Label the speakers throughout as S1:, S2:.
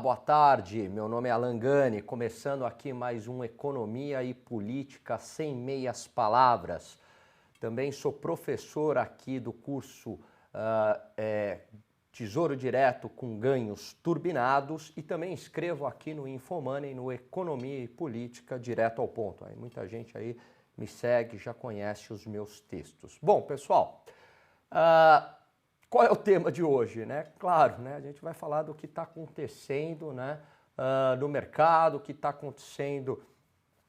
S1: boa tarde. Meu nome é Alan Gani, começando aqui mais um Economia e Política sem meias palavras. Também sou professor aqui do curso Tesouro Direto com Ganhos Turbinados e também escrevo aqui no Infomoney, no Economia e Política direto ao ponto. Aí muita gente aí me segue, já conhece os meus textos. Bom, pessoal, qual é o tema de hoje, né? Claro, né? A gente vai falar do que está acontecendo, né, no mercado, o que está acontecendo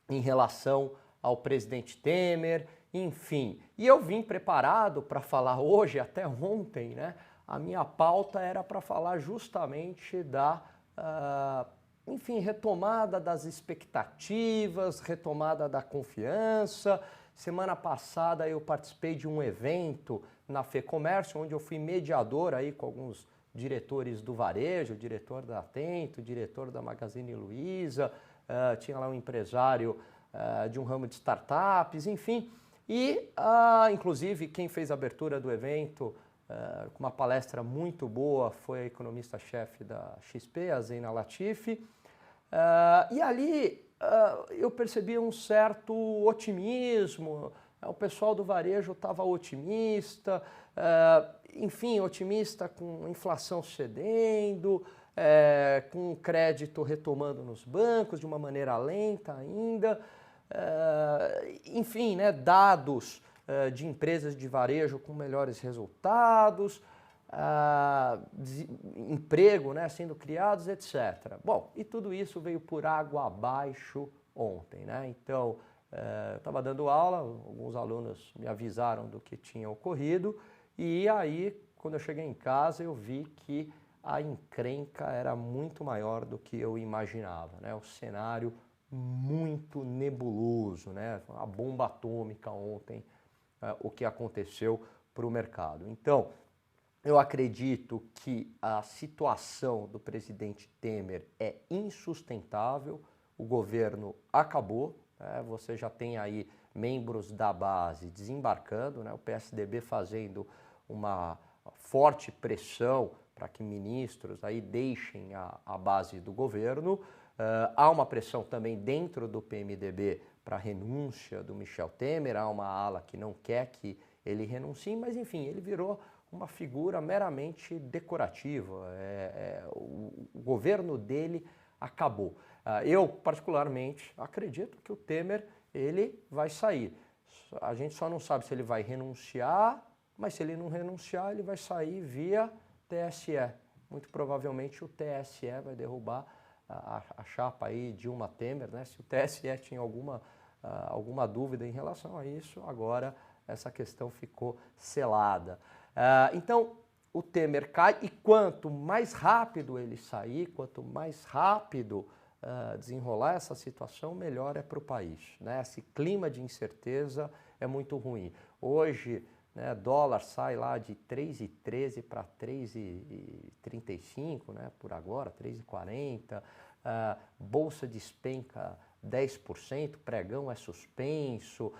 S1: em relação ao presidente Temer, enfim. E eu vim preparado para falar hoje, até ontem, né? A minha pauta era para falar justamente da, enfim, retomada das expectativas, retomada da confiança. Semana passada eu participei de um evento na FEComércio, onde eu fui mediador aí com alguns diretores do varejo, diretor da Atento, diretor da Magazine Luiza, tinha lá um empresário de um ramo de startups, enfim. E, inclusive, quem fez a abertura do evento com uma palestra muito boa foi a economista-chefe da XP, a Zeina Latifi. E ali eu percebi um certo otimismo, o pessoal do varejo estava otimista, enfim, otimista com inflação cedendo, com crédito retomando nos bancos de uma maneira lenta ainda, enfim, né, dados de empresas de varejo com melhores resultados, emprego, né, sendo criados, etc. Bom, e tudo isso veio por água abaixo ontem, né? Então, eu estava dando aula, alguns alunos me avisaram do que tinha ocorrido e aí, quando eu cheguei em casa, eu vi que a encrenca era muito maior do que eu imaginava, né? O cenário muito nebuloso, né? A bomba atômica ontem, o que aconteceu para o mercado. Então, eu acredito que a situação do presidente Temer é insustentável, o governo acabou, né? Você já tem aí membros da base desembarcando, né? O PSDB fazendo uma forte pressão para que ministros aí deixem a base do governo. Há uma pressão também dentro do PMDB para a renúncia do Michel Temer, há uma ala que não quer que ele renuncie, mas enfim, ele virou uma figura meramente decorativa, o governo dele acabou. Eu, particularmente, acredito que o Temer ele vai sair. A gente só não sabe se ele vai renunciar, mas se ele não renunciar, ele vai sair via TSE. Muito provavelmente o TSE vai derrubar a chapa aí Dilma Temer, né? Se o TSE tinha alguma dúvida em relação a isso, agora essa questão ficou selada. Então, o Temer cai e quanto mais rápido ele sair, quanto mais rápido desenrolar essa situação, melhor é para o país, né? Esse clima de incerteza é muito ruim. Hoje, né, dólar sai lá de 3,13 para 3,35, né, por agora, 3,40. Bolsa despenca 10%, pregão é suspenso,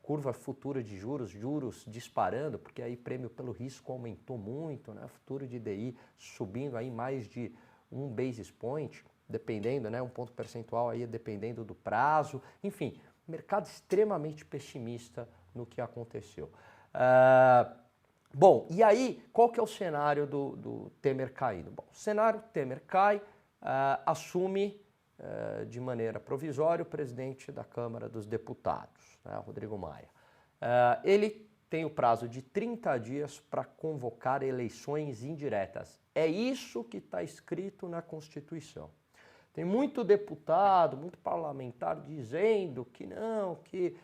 S1: curva futura de juros disparando, porque aí prêmio pelo risco aumentou muito, né? Futuro de DI subindo aí mais de 1 basis point, dependendo, né? Um ponto percentual aí dependendo do prazo, enfim, mercado extremamente pessimista no que aconteceu. Bom, e aí, qual que é o cenário do Temer caindo? Bom, o cenário Temer cai, assume de maneira provisória o presidente da Câmara dos Deputados, né, Rodrigo Maia. Ele tem o prazo de 30 dias para convocar eleições indiretas. É isso que está escrito na Constituição. Tem muito deputado, muito parlamentar dizendo que não, que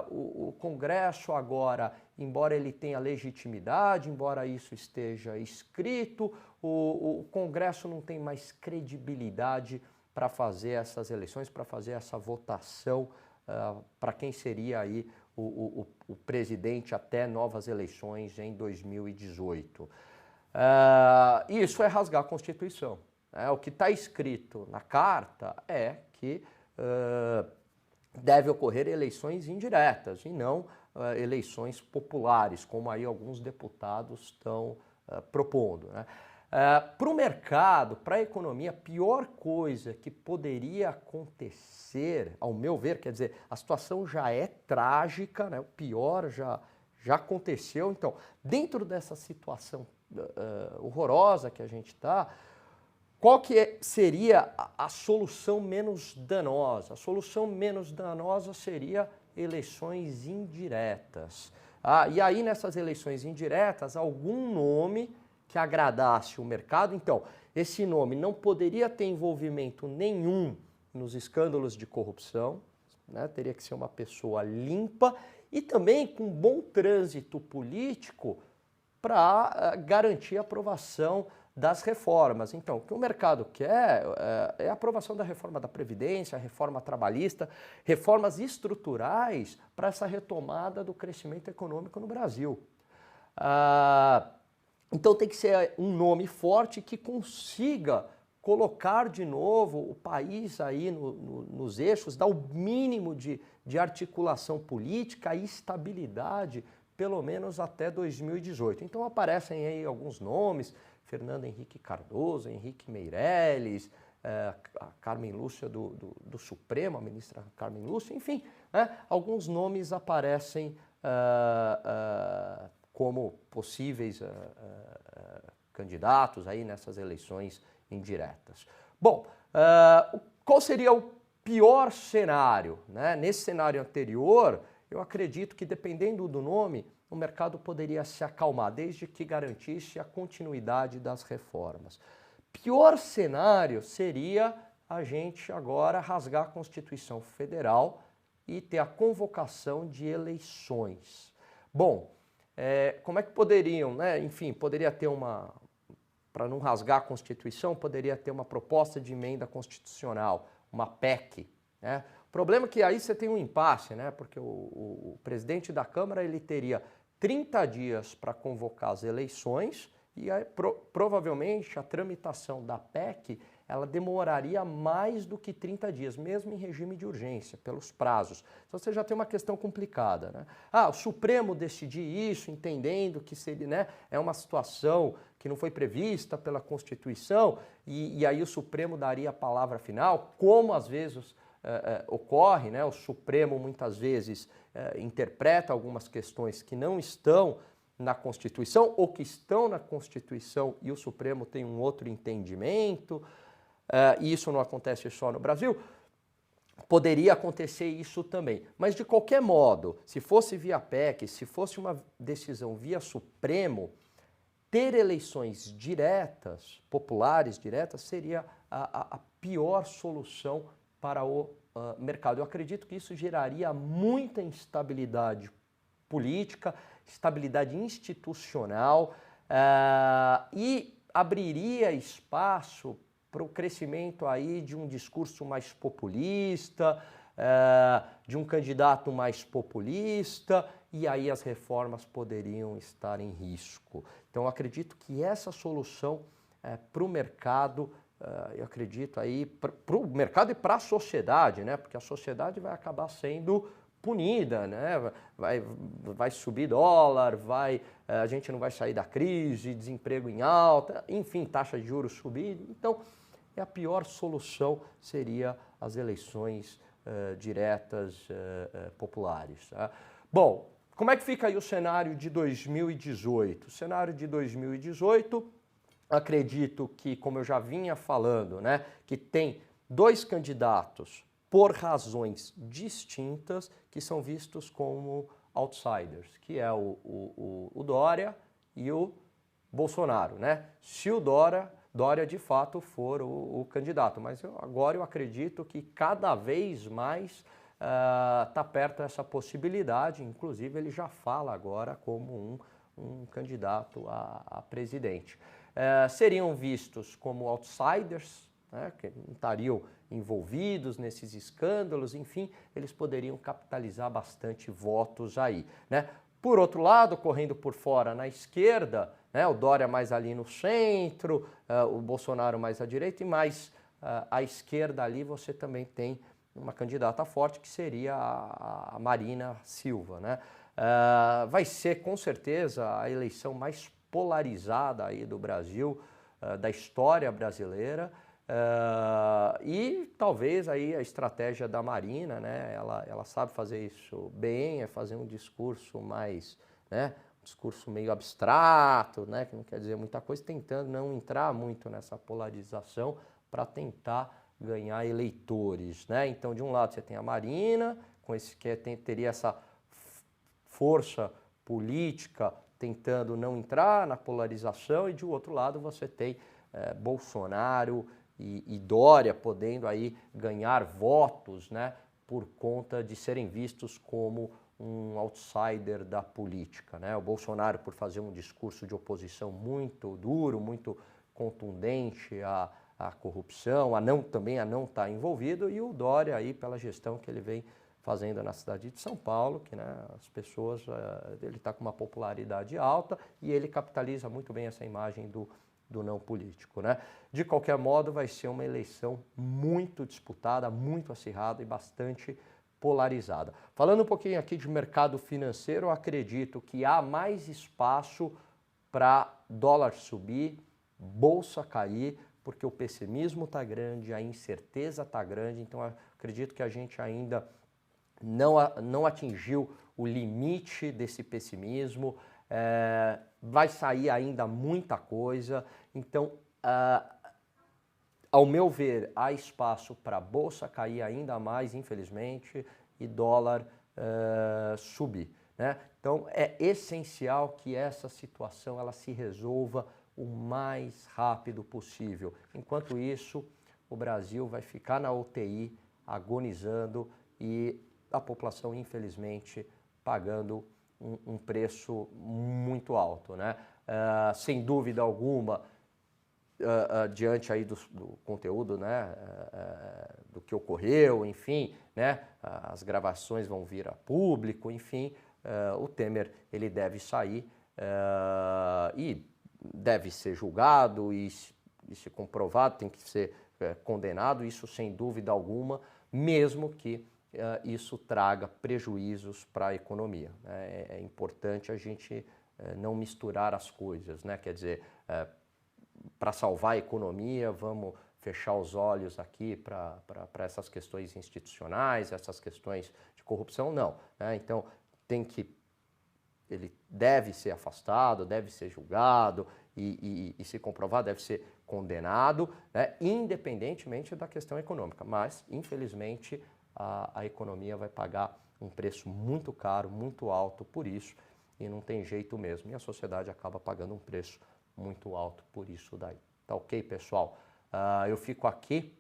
S1: o Congresso agora, embora ele tenha legitimidade, embora isso esteja escrito, o Congresso não tem mais credibilidade para fazer essas eleições, para fazer essa votação para quem seria aí o presidente até novas eleições em 2018. Isso é rasgar a Constituição. O que está escrito na carta é que deve ocorrer eleições indiretas e não eleições populares, como aí alguns deputados estão propondo, né? Para o mercado, para a economia, a pior coisa que poderia acontecer, ao meu ver, quer dizer, a situação já é trágica, né? O pior já aconteceu. Então, dentro dessa situação horrorosa que a gente está, qual que seria a solução menos danosa? A solução menos danosa seria eleições indiretas. E aí, nessas eleições indiretas, algum nome que agradasse o mercado. Então, esse nome não poderia ter envolvimento nenhum nos escândalos de corrupção, né? Teria que ser uma pessoa limpa e também com bom trânsito político para garantir a aprovação das reformas. Então, o que o mercado quer é a aprovação da reforma da Previdência, a reforma trabalhista, reformas estruturais para essa retomada do crescimento econômico no Brasil. Então tem que ser um nome forte que consiga colocar de novo o país aí nos eixos, dar o mínimo de articulação política e estabilidade, pelo menos até 2018. Então aparecem aí alguns nomes, Fernando Henrique Cardoso, Henrique Meirelles, a Carmen Lúcia do Supremo, a ministra Carmen Lúcia, enfim, alguns nomes aparecem como possíveis candidatos aí nessas eleições indiretas. Bom, qual seria o pior cenário, né? Nesse cenário anterior, eu acredito que dependendo do nome, o mercado poderia se acalmar, desde que garantisse a continuidade das reformas. Pior cenário seria a gente agora rasgar a Constituição Federal e ter a convocação de eleições. Bom, como é que poderiam, né? Enfim, poderia ter para não rasgar a Constituição, poderia ter uma proposta de emenda constitucional, uma PEC, né? O problema é que aí você tem um impasse, né? Porque o presidente da Câmara ele teria 30 dias para convocar as eleições e aí, provavelmente a tramitação da PEC ela demoraria mais do que 30 dias, mesmo em regime de urgência, pelos prazos. Então você já tem uma questão complicada, né? O Supremo decidir isso, entendendo que seria, né, é uma situação que não foi prevista pela Constituição, e aí o Supremo daria a palavra final, como às vezes ocorre, né? O Supremo muitas vezes interpreta algumas questões que não estão na Constituição ou que estão na Constituição e o Supremo tem um outro entendimento. E isso não acontece só no Brasil, poderia acontecer isso também. Mas, de qualquer modo, se fosse via PEC, se fosse uma decisão via Supremo, ter eleições diretas, populares diretas, seria a pior solução para o mercado. Eu acredito que isso geraria muita instabilidade política, estabilidade institucional e abriria espaço para o crescimento aí de um discurso mais populista, de um candidato mais populista, e aí as reformas poderiam estar em risco. Então, eu acredito que essa solução para o mercado, eu acredito aí, para o mercado e para a sociedade, né? Porque a sociedade vai acabar sendo punida, né? Vai subir dólar, a gente não vai sair da crise, desemprego em alta, enfim, taxa de juros subir. Então, a pior solução seria as eleições diretas populares. Tá? Bom, como é que fica aí o cenário de 2018? O cenário de 2018, acredito que, como eu já vinha falando, né, que tem dois candidatos por razões distintas que são vistos como outsiders, que é o Dória e o Bolsonaro, né? Se o Dória de fato for o candidato, mas agora eu acredito que cada vez mais está perto dessa possibilidade, inclusive ele já fala agora como um candidato a presidente. Seriam vistos como outsiders, né, que não estariam envolvidos nesses escândalos, enfim, eles poderiam capitalizar bastante votos aí, né? Por outro lado, correndo por fora na esquerda, né, o Dória mais ali no centro, o Bolsonaro mais à direita e mais à esquerda ali você também tem uma candidata forte que seria a Marina Silva, né? Vai ser com certeza a eleição mais polarizada aí do Brasil da história brasileira. E talvez aí a estratégia da Marina, né, ela sabe fazer isso bem, é fazer um discurso mais, né, um discurso meio abstrato, né, que não quer dizer muita coisa, tentando não entrar muito nessa polarização para tentar ganhar eleitores, né? Então, de um lado você tem a Marina, com esse que teria essa força política tentando não entrar na polarização, e de outro lado você tem Bolsonaro e Dória podendo aí ganhar votos, né, por conta de serem vistos como um outsider da política, né? O Bolsonaro por fazer um discurso de oposição muito duro, muito contundente a corrupção, também a não estar envolvido, e o Dória aí pela gestão que ele vem fazendo na cidade de São Paulo, que, né, as pessoas, ele está com uma popularidade alta e ele capitaliza muito bem essa imagem do não político, né? De qualquer modo, vai ser uma eleição muito disputada, muito acirrada e bastante polarizada. Falando um pouquinho aqui de mercado financeiro, eu acredito que há mais espaço para dólar subir, bolsa cair, porque o pessimismo está grande, a incerteza está grande, então acredito que a gente ainda não atingiu o limite desse pessimismo, vai sair ainda muita coisa, então, ao meu ver, há espaço para a bolsa cair ainda mais, infelizmente, e dólar subir, né? Então, é essencial que essa situação ela se resolva o mais rápido possível. Enquanto isso, o Brasil vai ficar na UTI agonizando e a população, infelizmente, pagando um preço muito alto, né? Sem dúvida alguma, diante aí do conteúdo, né, do que ocorreu, enfim, né, as gravações vão vir a público, enfim, o Temer ele deve sair e deve ser julgado e se comprovado, tem que ser condenado, isso sem dúvida alguma, mesmo que isso traga prejuízos para a economia, né? É importante a gente não misturar as coisas, né? Quer dizer, para salvar a economia, vamos fechar os olhos aqui para essas questões institucionais, essas questões de corrupção, não, né? Então, ele deve ser afastado, deve ser julgado e se comprovar, deve ser condenado, né, independentemente da questão econômica. Mas, infelizmente, a economia vai pagar um preço muito caro, muito alto por isso, e não tem jeito mesmo. E a sociedade acaba pagando um preço muito alto por isso daí. Tá ok, pessoal? Eu fico aqui,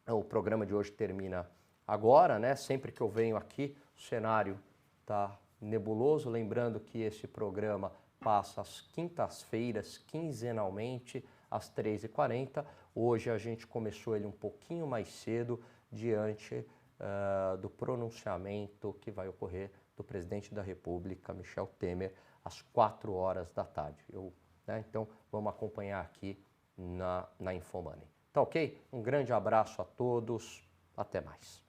S1: o programa de hoje termina agora, né? Sempre que eu venho aqui, o cenário tá nebuloso. Lembrando que esse programa passa às quintas-feiras, quinzenalmente, às 13h40. Hoje a gente começou ele um pouquinho mais cedo, diante do pronunciamento que vai ocorrer do presidente da República, Michel Temer, às 4h da tarde. Então, vamos acompanhar aqui na Infomoney. Tá ok? Um grande abraço a todos, até mais.